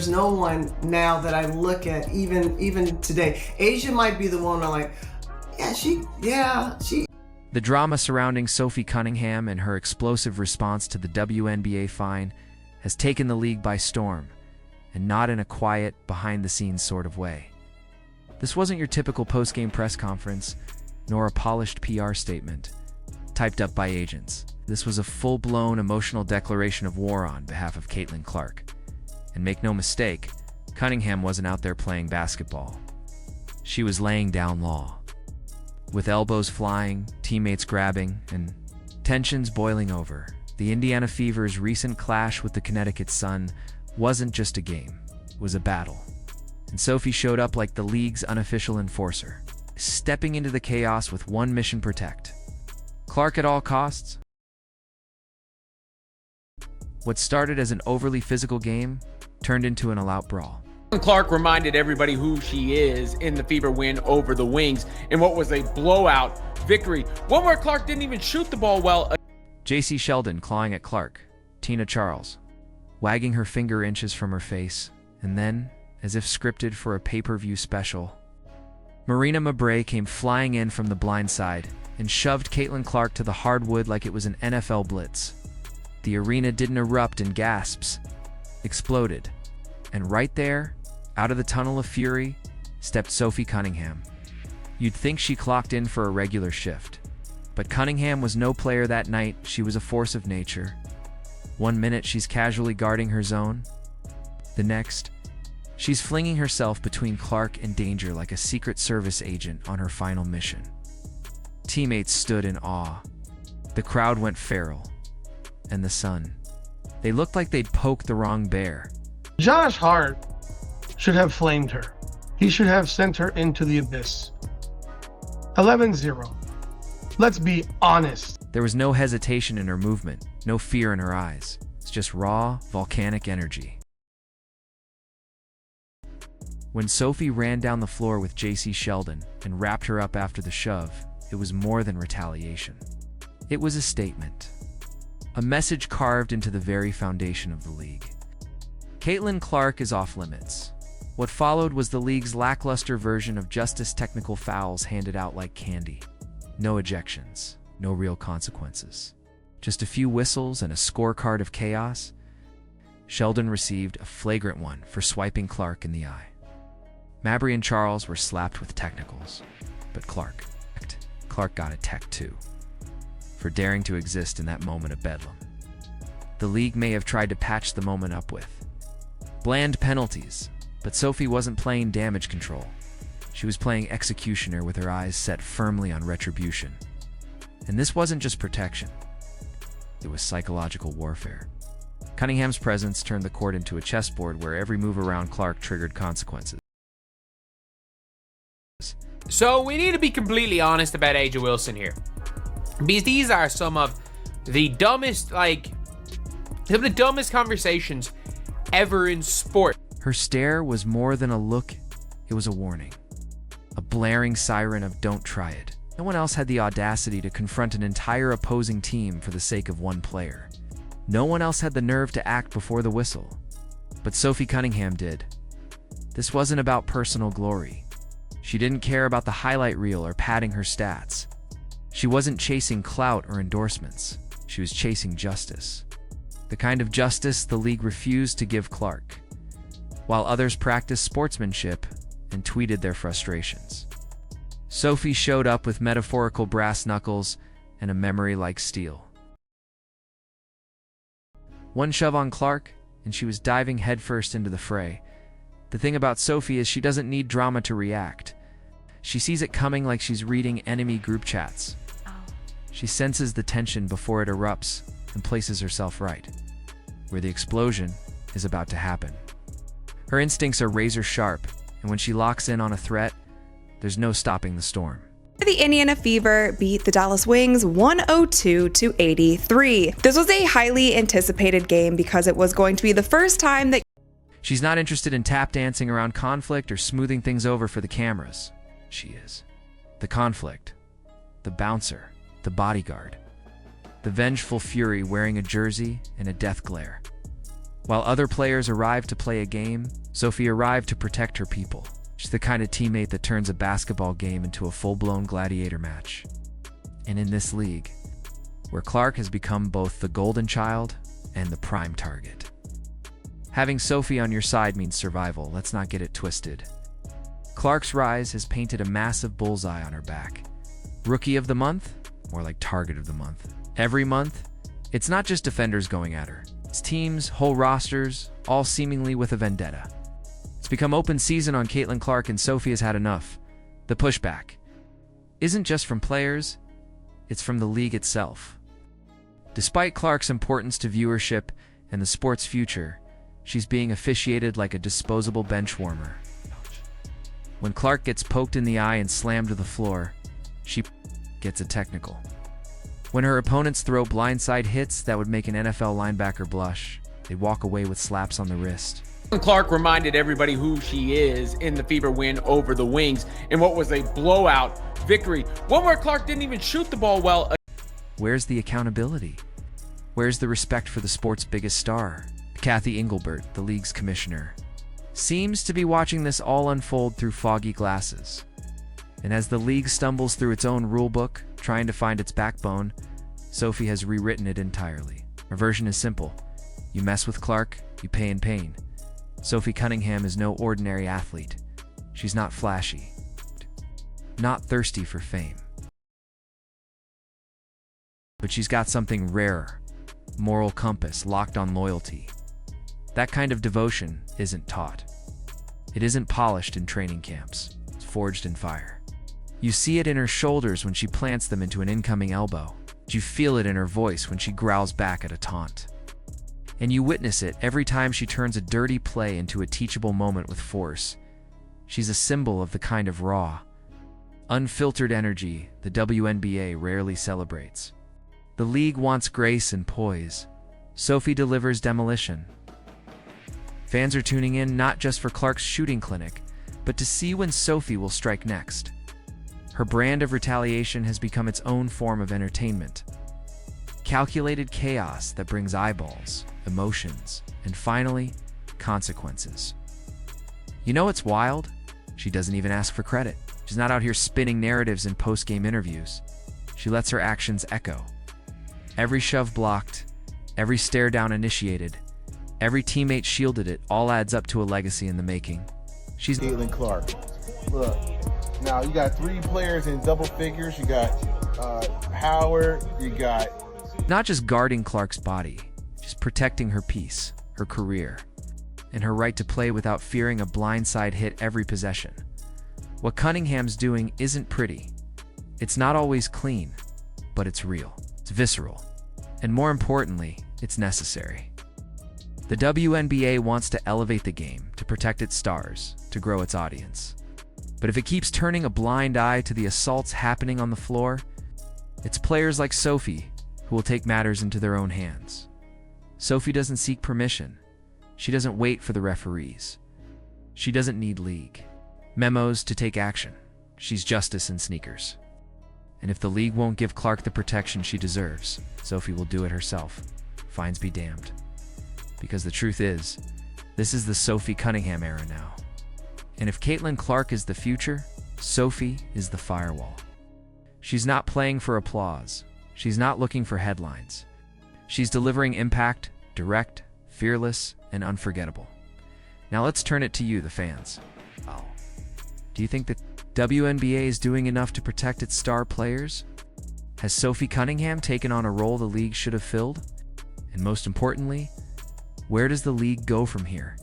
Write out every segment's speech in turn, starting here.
There's no one now that I look at, even today. Asia might be the one I'm like, she. The drama surrounding Sophie Cunningham and her explosive response to the WNBA fine has taken the league by storm, and not in a quiet, behind-the-scenes sort of way. This wasn't your typical post-game press conference, nor a polished PR statement, typed up by agents. This was a full-blown emotional declaration of war on behalf of Caitlin Clark. And make no mistake, Cunningham wasn't out there playing basketball. She was laying down law. With elbows flying, teammates grabbing, and tensions boiling over, the Indiana Fever's recent clash with the Connecticut Sun wasn't just a game, it was a battle. And Sophie showed up like the league's unofficial enforcer, stepping into the chaos with one mission: protect Clark at all costs. What started as an overly physical game turned into an all-out brawl. Clark reminded everybody who she is in the Fever win over the Wings in what was a blowout victory, one where Clark didn't even shoot the ball well. J.C. Sheldon clawing at Clark, Tina Charles, wagging her finger inches from her face, and then, as if scripted for a pay-per-view special, Marina Mabrey came flying in from the blind side and shoved Caitlin Clark to the hardwood like it was an NFL blitz. The arena didn't erupt in gasps, exploded, and right there, out of the tunnel of fury, stepped Sophie Cunningham. You'd think she clocked in for a regular shift, but Cunningham was no player that night. She was a force of nature. One minute she's casually guarding her zone. The next, she's flinging herself between Clark and danger like a Secret Service agent on her final mission. Teammates stood in awe. The crowd went feral. And the Sun. They looked like they'd poked the wrong bear. Josh Hart should have flamed her. He should have sent her into the abyss. 11-0. Let's be honest. There was no hesitation in her movement, no fear in her eyes. It's just raw, volcanic energy. When Sophie ran down the floor with J.C. Sheldon and wrapped her up after the shove, it was more than retaliation. It was a statement. A message carved into the very foundation of the league. Caitlin Clark is off limits. What followed was the league's lackluster version of justice: technical fouls handed out like candy. No ejections, no real consequences. Just a few whistles and a scorecard of chaos. Sheldon received a flagrant one for swiping Clark in the eye. Mabrey and Charles were slapped with technicals, but Clark got a tech too, for daring to exist in that moment of bedlam. The league may have tried to patch the moment up with bland penalties, but Sophie wasn't playing damage control. She was playing executioner with her eyes set firmly on retribution. And this wasn't just protection. It was psychological warfare. Cunningham's presence turned the court into a chessboard where every move around Clark triggered consequences. So we need to be completely honest about A'ja Wilson here, because these are some of the dumbest conversations ever in sport. Her stare was more than a look, it was a warning. A blaring siren of don't try it. No one else had the audacity to confront an entire opposing team for the sake of one player. No one else had the nerve to act before the whistle. But Sophie Cunningham did. This wasn't about personal glory. She didn't care about the highlight reel or padding her stats. She wasn't chasing clout or endorsements. She was chasing justice. The kind of justice the league refused to give Clark, while others practiced sportsmanship and tweeted their frustrations. Sophie showed up with metaphorical brass knuckles and a memory like steel. One shove on Clark, and she was diving headfirst into the fray. The thing about Sophie is she doesn't need drama to react. She sees it coming like she's reading enemy group chats. She senses the tension before it erupts and places herself right, where the explosion is about to happen. Her instincts are razor sharp, and when she locks in on a threat, there's no stopping the storm. The Indiana Fever beat the Dallas Wings 102-83. This was a highly anticipated game because it was going to be the first time that She's not interested in tap dancing around conflict or smoothing things over for the cameras. She is the conflict, the bouncer, the bodyguard, the vengeful fury wearing a jersey and a death glare. While other players arrived to play a game, Sophie arrived to protect her people. She's the kind of teammate that turns a basketball game into a full-blown gladiator match. And in this league, where Clark has become both the golden child and the prime target. Having Sophie on your side means survival, let's not get it twisted. Clark's rise has painted a massive bullseye on her back. Rookie of the month? More like target of the month. Every month, it's not just defenders going at her. It's teams, whole rosters, all seemingly with a vendetta. It's become open season on Caitlin Clark, and Sophie has had enough. The pushback isn't just from players, it's from the league itself. Despite Clark's importance to viewership and the sport's future, she's being officiated like a disposable bench warmer. When Clark gets poked in the eye and slammed to the floor, she gets a technical. When her opponents throw blindside hits that would make an NFL linebacker blush, they walk away with slaps on the wrist. Clark reminded everybody who she is in the FIBA win over the Wings in what was a blowout victory. One where Clark didn't even shoot the ball well. Where's the accountability? Where's the respect for the sport's biggest star? Kathy Engelbert, the league's commissioner, seems to be watching this all unfold through foggy glasses. And as the league stumbles through its own rulebook, trying to find its backbone, Sophie has rewritten it entirely. Her version is simple. You mess with Clark, you pay in pain. Sophie Cunningham is no ordinary athlete. She's not flashy, not thirsty for fame. But she's got something rarer, moral compass locked on loyalty. That kind of devotion isn't taught. It isn't polished in training camps. It's forged in fire. You see it in her shoulders when she plants them into an incoming elbow. You feel it in her voice when she growls back at a taunt. And you witness it every time she turns a dirty play into a teachable moment with force. She's a symbol of the kind of raw, unfiltered energy the WNBA rarely celebrates. The league wants grace and poise. Sophie delivers demolition. Fans are tuning in not just for Clark's shooting clinic, but to see when Sophie will strike next. Her brand of retaliation has become its own form of entertainment. Calculated chaos that brings eyeballs, emotions, and finally, consequences. You know what's wild? She doesn't even ask for credit. She's not out here spinning narratives in post-game interviews. She lets her actions echo. Every shove blocked, every stare down initiated, every teammate shielded, it all adds up to a legacy in the making. She's Caitlin Clark. Look, now you got 3 players in double figures. You got Howard, you got... not just guarding Clark's body, she's protecting her peace, her career, and her right to play without fearing a blindside hit every possession. What Cunningham's doing isn't pretty. It's not always clean, but it's real. It's visceral. And more importantly, it's necessary. The WNBA wants to elevate the game, to protect its stars, to grow its audience. But if it keeps turning a blind eye to the assaults happening on the floor, it's players like Sophie who will take matters into their own hands. Sophie doesn't seek permission. She doesn't wait for the referees. She doesn't need league memos to take action. She's justice in sneakers. And if the league won't give Clark the protection she deserves, Sophie will do it herself. Fines be damned. Because the truth is, this is the Sophie Cunningham era now. And if Caitlin Clark is the future, Sophie is the firewall. She's not playing for applause. She's not looking for headlines. She's delivering impact, direct, fearless, and unforgettable. Now let's turn it to you, the fans. Do you think that WNBA is doing enough to protect its star players? Has Sophie Cunningham taken on a role the league should have filled? And most importantly, where does the league go from here,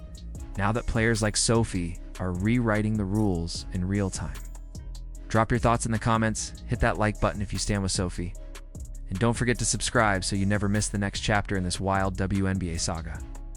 now that players like Sophie are rewriting the rules in real time? Drop your thoughts in the comments, hit that like button if you stand with Sophie, and don't forget to subscribe so you never miss the next chapter in this wild WNBA saga.